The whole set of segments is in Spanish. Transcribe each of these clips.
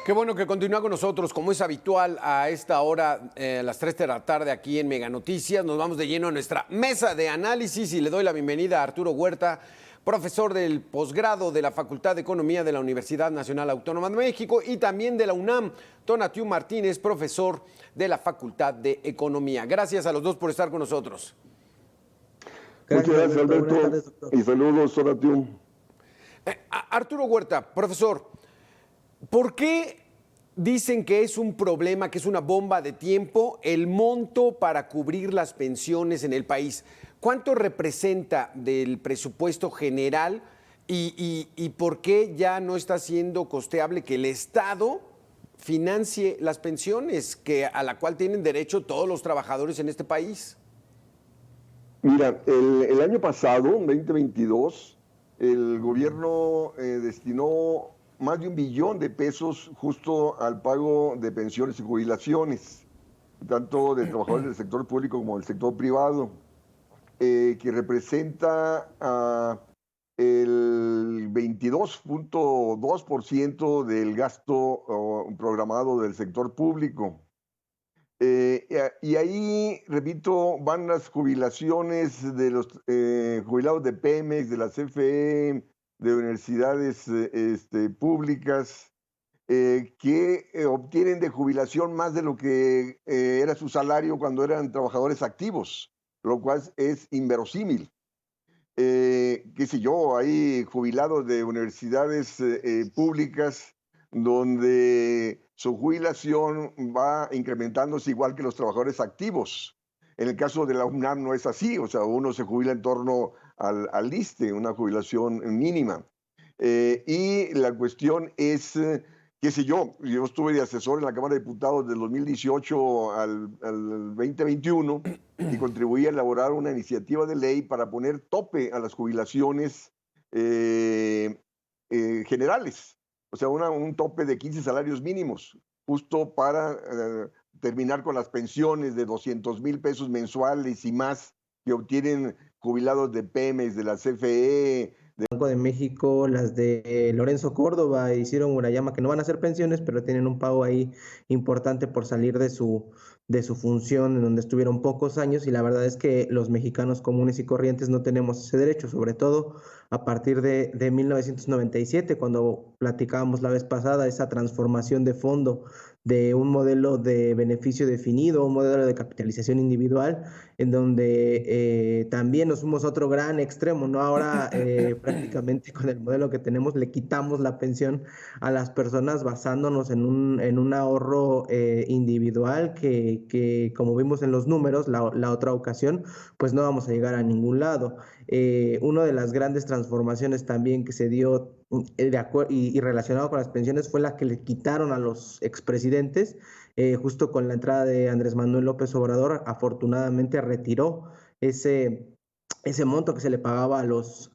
Qué bueno que continúa con nosotros, como es habitual a esta hora, a las 3 de la tarde aquí en Mega Noticias. Nos vamos de lleno a nuestra mesa de análisis y le doy la bienvenida a Arturo Huerta, profesor del posgrado de la Facultad de Economía de la Universidad Nacional Autónoma de México y también de la UNAM, Tonatiuh Martínez, profesor de la Facultad de Economía. Gracias a los dos por estar con nosotros. Muchas gracias, Alberto. Buenas tardes, doctor. Y saludos, Tonatiuh. Arturo Huerta, profesor, ¿por qué dicen que es un problema, que es una bomba de tiempo el monto para cubrir las pensiones en el país? ¿Cuánto representa del presupuesto general y por qué ya no está siendo costeable que el Estado financie las pensiones a la cual tienen derecho todos los trabajadores en este país? Mira, el año pasado, 2022, el gobierno destinó más de 1 billón de pesos justo al pago de pensiones y jubilaciones, tanto de trabajadores del sector público como del sector privado, que representa el 22.2% del gasto programado del sector público. Y ahí, repito, van las jubilaciones de los jubilados de Pemex, de la CFE, de universidades públicas, que obtienen de jubilación más de lo que era su salario cuando eran trabajadores activos, lo cual es inverosímil. Qué sé yo, hay jubilados de universidades públicas donde su jubilación va incrementándose igual que los trabajadores activos. En el caso de la UNAM no es así, o sea, uno se jubila en torno al ISSSTE, una jubilación mínima. Y la cuestión es, qué sé yo estuve de asesor en la Cámara de Diputados del 2018 al 2021 y contribuí a elaborar una iniciativa de ley para poner tope a las jubilaciones generales. O sea, un tope de 15 salarios mínimos, justo para terminar con las pensiones de 200,000 pesos mensuales y más que obtienen jubilados de Pemex, de la CFE, Banco de México, las de Lorenzo Córdoba, hicieron una llama que no van a hacer pensiones, pero tienen un pago ahí importante por salir de su función en donde estuvieron pocos años, y la verdad es que los mexicanos comunes y corrientes no tenemos ese derecho, sobre todo a partir de 1997, cuando platicábamos la vez pasada, esa transformación de fondo de un modelo de beneficio definido, un modelo de capitalización individual, en donde también nos fuimos a otro gran extremo, ¿no? Ahora prácticamente con el modelo que tenemos le quitamos la pensión a las personas basándonos en un ahorro individual que como vimos en los números la otra ocasión, pues no vamos a llegar a ningún lado. Una de las grandes transformaciones también que se dio y relacionado con las pensiones fue la que le quitaron a los expresidentes, justo con la entrada de Andrés Manuel López Obrador. Afortunadamente retiró ese monto que se le pagaba a los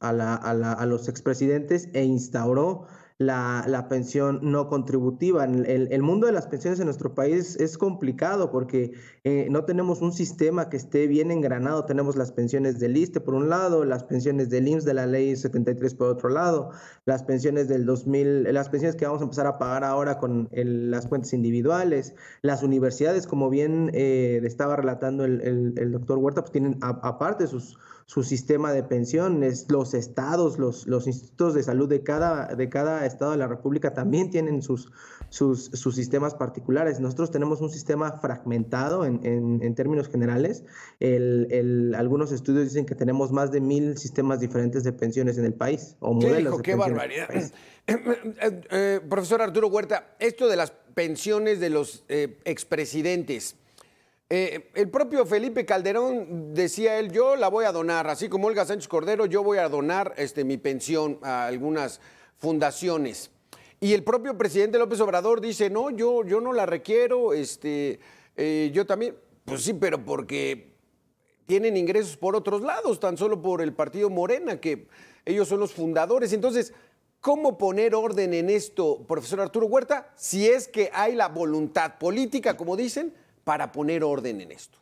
expresidentes e instauró la pensión no contributiva. El mundo de las pensiones en nuestro país es complicado porque no tenemos un sistema que esté bien engranado. Tenemos las pensiones del ISSSTE por un lado, las pensiones del IMSS de la ley 73 por otro lado, las pensiones del 2000, las pensiones que vamos a empezar a pagar ahora con las cuentas individuales, las universidades, como bien estaba relatando el doctor Huerta, pues tienen aparte su sistema de pensiones. Los estados, los institutos de salud de cada estado de la República también tienen sus sistemas particulares. Nosotros tenemos un sistema fragmentado en términos generales. Algunos estudios dicen que tenemos más de 1,000 sistemas diferentes de pensiones en el país, o modelos de ¡Qué barbaridad! Profesor Arturo Huerta, esto de las pensiones de los expresidentes, el propio Felipe Calderón decía él, yo la voy a donar, así como Olga Sánchez Cordero, yo voy a donar mi pensión a algunas fundaciones. Y el propio presidente López Obrador dice, no, yo no la requiero, yo también, pues sí, pero porque tienen ingresos por otros lados, tan solo por el partido Morena, que ellos son los fundadores. Entonces, ¿cómo poner orden en esto, profesor Arturo Huerta, si es que hay la voluntad política, como dicen, para poner orden en esto?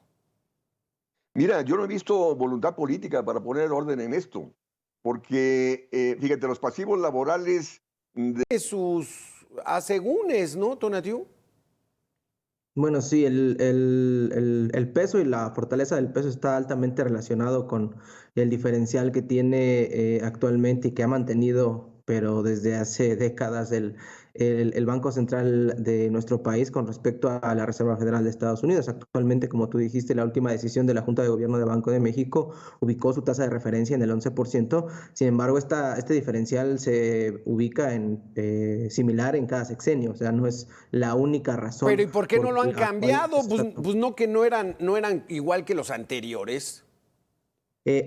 Mira, yo no he visto voluntad política para poner orden en esto, porque, fíjate, los pasivos laborales de sus asegúnes, ¿no, Tonatiuh? Bueno, sí, el peso y la fortaleza del peso está altamente relacionado con el diferencial que tiene actualmente y que ha mantenido, pero desde hace décadas, el Banco Central de nuestro país con respecto a la Reserva Federal de Estados Unidos. Actualmente, como tú dijiste, la última decisión de la Junta de Gobierno de Banco de México ubicó su tasa de referencia en el 11%. Sin embargo, este diferencial se ubica similar en cada sexenio, o sea, no es la única Pero razón ¿y por qué no por lo han la cual cambiado? Pues no, que no eran igual que los anteriores.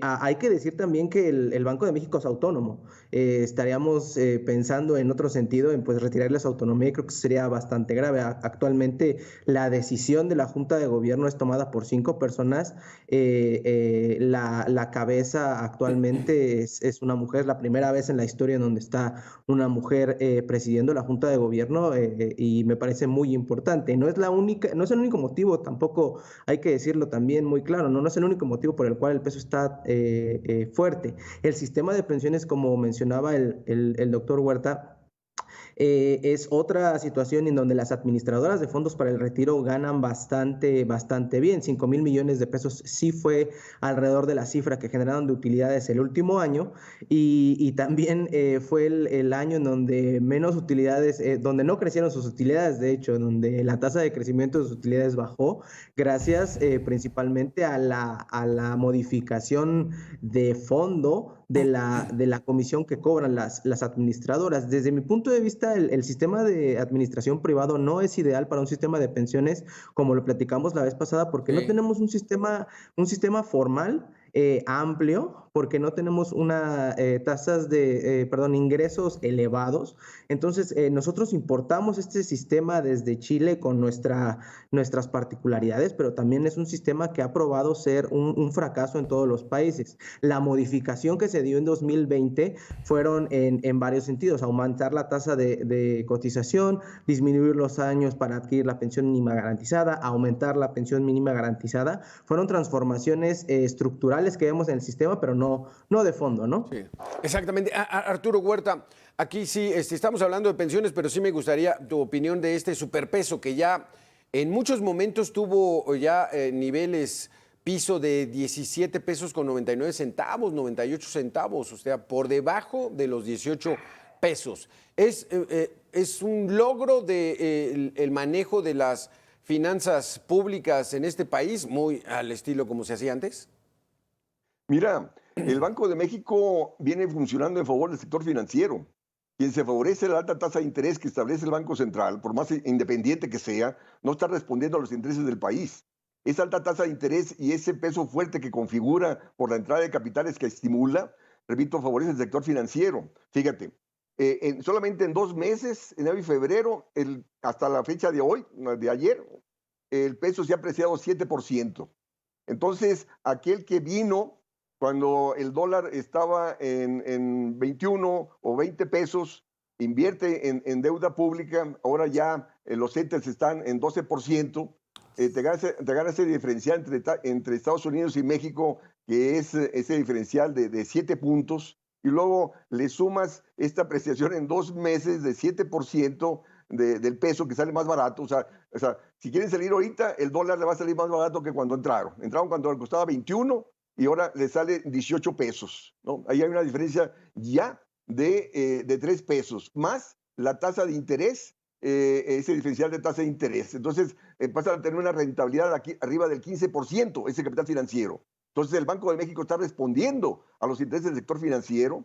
Hay que decir también que el Banco de México es autónomo. Estaríamos pensando en otro sentido, en pues retirarles su autonomía, y creo que sería bastante grave. Actualmente la decisión de la Junta de Gobierno es tomada por 5 personas. La cabeza actualmente es una mujer, la primera vez en la historia en donde está una mujer presidiendo la Junta de Gobierno, y me parece muy importante. No es la única, no es el único motivo, tampoco hay que decirlo también muy claro, no es el único motivo por el cual el peso está fuerte. El sistema de pensiones, como mencionaba el doctor Huerta, es otra situación en donde las administradoras de fondos para el retiro ganan bastante bien. 5,000 millones de pesos sí fue alrededor de la cifra que generaron de utilidades el último año, y también fue el año en donde menos utilidades, donde no crecieron sus utilidades, de hecho, donde la tasa de crecimiento de sus utilidades bajó, gracias principalmente a la modificación de fondo de la comisión que cobran las administradoras. Desde mi punto de vista, el sistema de administración privado no es ideal para un sistema de pensiones, como lo platicamos la vez pasada, porque no tenemos un sistema formal amplio, porque no tenemos tasas de, ingresos elevados. Entonces, nosotros importamos este sistema desde Chile con nuestras particularidades, pero también es un sistema que ha probado ser un fracaso en todos los países. La modificación que se dio en 2020 fueron en varios sentidos: aumentar la tasa de cotización, disminuir los años para adquirir la pensión mínima garantizada, aumentar la pensión mínima garantizada. Fueron transformaciones estructurales que vemos en el sistema, pero no de fondo, ¿no? Sí, exactamente. Arturo Huerta, aquí sí estamos hablando de pensiones, pero sí me gustaría tu opinión de este superpeso que ya en muchos momentos tuvo ya niveles piso de 17 pesos con 99 centavos, 98 centavos, o sea, por debajo de los 18 pesos. Es un logro del manejo de las finanzas públicas en este país, muy al estilo como se hacía antes. Mira, el Banco de México viene funcionando en favor del sector financiero. Quien se favorece la alta tasa de interés que establece el Banco Central, por más independiente que sea, no está respondiendo a los intereses del país. Esa alta tasa de interés y ese peso fuerte que configura por la entrada de capitales que estimula, repito, favorece el sector financiero. Fíjate, solamente en 2 meses, enero y febrero, hasta la fecha de hoy, de ayer, el peso se ha apreciado 7%. Entonces, aquel que vino cuando el dólar estaba en 21 o 20 pesos, invierte en deuda pública, ahora ya los CETES están en 12%, te gana ese diferencial entre Estados Unidos y México, que es ese diferencial de 7 puntos, y luego le sumas esta apreciación en 2 meses de 7% del peso, que sale más barato. O sea, si quieren salir ahorita, el dólar le va a salir más barato que cuando entraron. Entraron cuando costaba 21 y ahora le sale 18 pesos, ¿no? Ahí hay una diferencia ya de 3 pesos, más la tasa de interés, ese diferencial de tasa de interés. Entonces, pasa a tener una rentabilidad aquí arriba del 15%, ese capital financiero. Entonces, el Banco de México está respondiendo a los intereses del sector financiero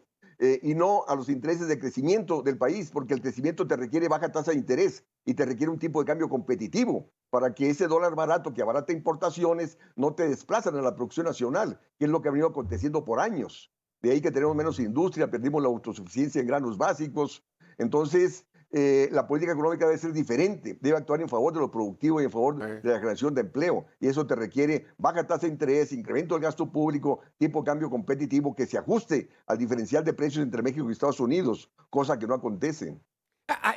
y no a los intereses de crecimiento del país, porque el crecimiento te requiere baja tasa de interés y te requiere un tipo de cambio competitivo para que ese dólar barato que abarata importaciones no te desplazan a la producción nacional, que es lo que ha venido aconteciendo por años. De ahí que tenemos menos industria, perdimos la autosuficiencia en granos básicos. Entonces, la política económica debe ser diferente, debe actuar en favor de lo productivo y en favor de la generación de empleo. Y eso te requiere baja tasa de interés, incremento del gasto público, tipo de cambio competitivo que se ajuste al diferencial de precios entre México y Estados Unidos, cosa que no acontece.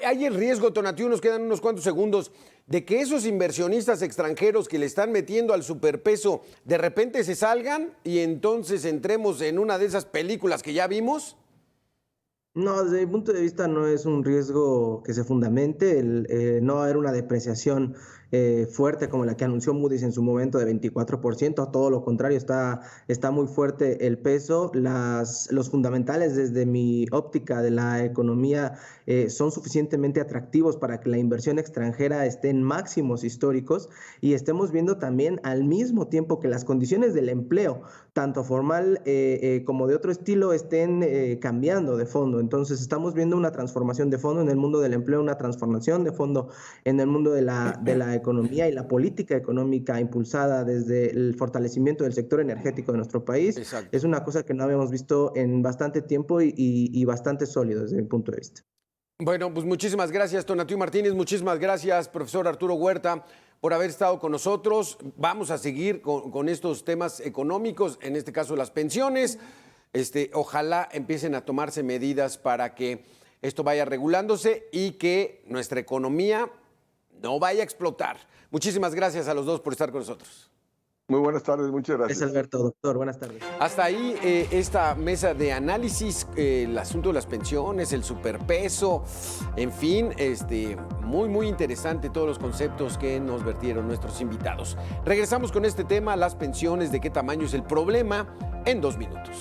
Hay el riesgo, Tonatiuh, nos quedan unos cuantos segundos, de que esos inversionistas extranjeros que le están metiendo al superpeso de repente se salgan y entonces entremos en una de esas películas que ya vimos. No, desde mi punto de vista no es un riesgo que se fundamente, no va a haber una depreciación fuerte como la que anunció Moody's en su momento de 24%, todo lo contrario, está muy fuerte el peso. Los fundamentales desde mi óptica de la economía son suficientemente atractivos para que la inversión extranjera esté en máximos históricos y estemos viendo también al mismo tiempo que las condiciones del empleo, tanto formal como de otro estilo, estén cambiando de fondo. Entonces estamos viendo una transformación de fondo en el mundo del empleo, una transformación de fondo en el mundo de la economía y la política económica impulsada desde el fortalecimiento del sector energético de nuestro país. Exacto. Es una cosa que no habíamos visto en bastante tiempo y bastante sólido desde mi punto de vista. Bueno, pues muchísimas gracias, Tonatiuh Martínez, muchísimas gracias, profesor Arturo Huerta, por haber estado con nosotros. Vamos a seguir con estos temas económicos, en este caso las pensiones. Ojalá empiecen a tomarse medidas para que esto vaya regulándose y que nuestra economía no vaya a explotar. Muchísimas gracias a los dos por estar con nosotros. Muy buenas tardes, muchas gracias. Es Alberto, doctor, buenas tardes. Hasta ahí esta mesa de análisis, el asunto de las pensiones, el superpeso, en fin, muy interesante todos los conceptos que nos vertieron nuestros invitados. Regresamos con este tema, las pensiones, de qué tamaño es el problema, en 2 minutos.